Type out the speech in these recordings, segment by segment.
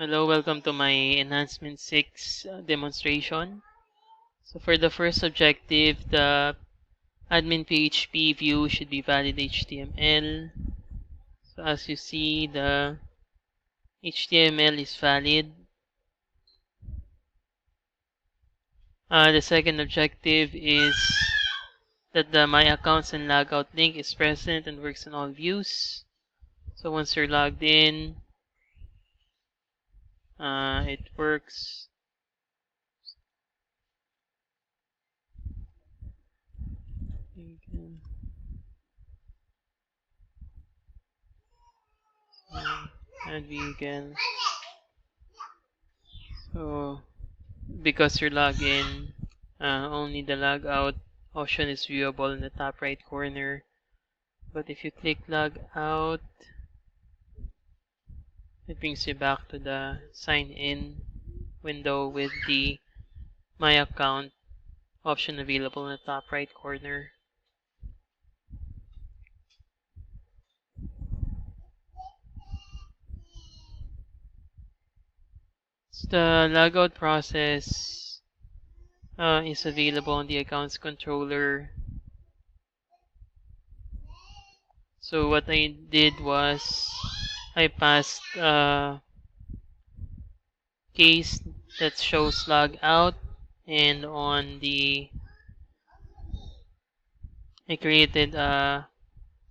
Hello, welcome to my Enhancement 6 demonstration. So for the first objective, the admin PHP view should be valid HTML. So as you see, the HTML is valid. The second objective is that the My Accounts and Logout link is present and works on all views. So once you're logged in, it works. And we can so because you're logged in, only the logout option is viewable in the top right corner. But if you click log out, it brings you back to the sign in window with the My Account option available in the top right corner. So the logout process is available on the accounts controller. So what I did was I passed a case that shows log out, and on the I created a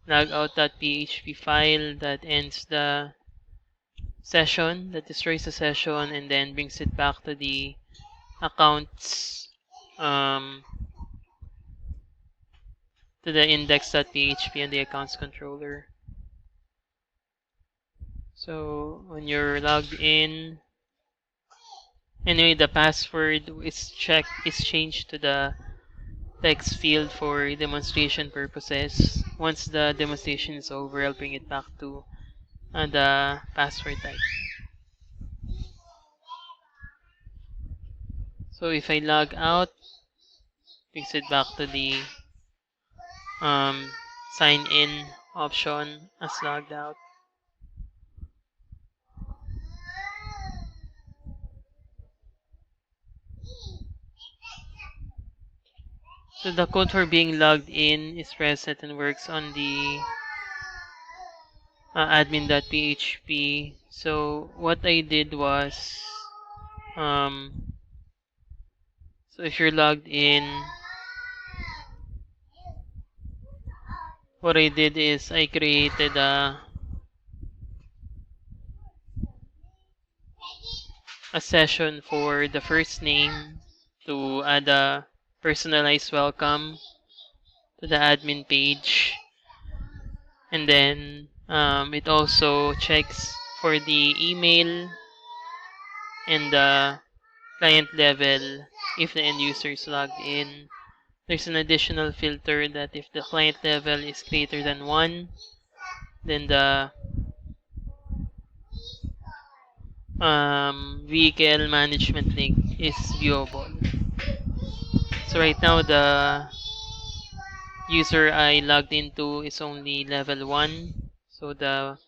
logout.php file that ends the session, that destroys the session, and then brings it back to the accounts, to the index.php and the accounts controller. So when you're logged in, anyway, the password is changed to the text field for demonstration purposes. Once the demonstration is over, I'll bring it back to the password type. So if I log out, brings it back to the sign in option as logged out. So the code for being logged in is present and works on the admin.php. So what I did was, so if you're logged in, what I did is I created a session for the first name to add a personalized welcome to the admin page, and then it also checks for the email and the client level if the end user is logged in. There's an additional filter that if the client level is greater than 1, then the vehicle management link is viewable. So right now the user I logged into is only level 1, so the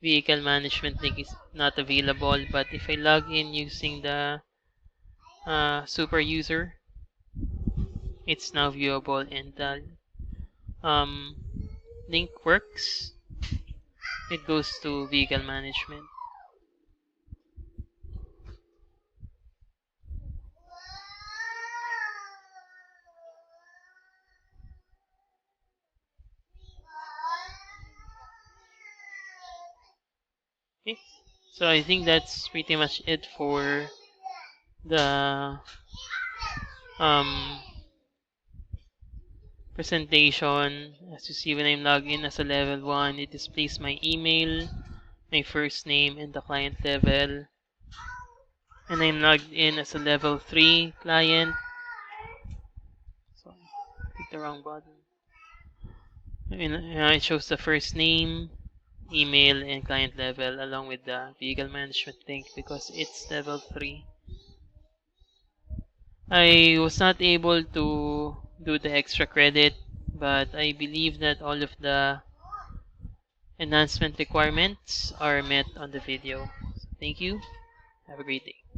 vehicle management link is not available. But if I log in using the super user, it's now viewable and the link works. It goes to vehicle management. Okay, so I think that's pretty much it for the presentation. As you see, when I'm logged in as a level 1, it displays my email, my first name, and the client level. And I'm logged in as a level 3 client. So I clicked the wrong button. And, it shows the first name, email, and client level along with the vehicle management link because it's level 3. I was not able to do the extra credit, but I believe that all of the enhancement requirements are met on the video. So thank you. Have a great day.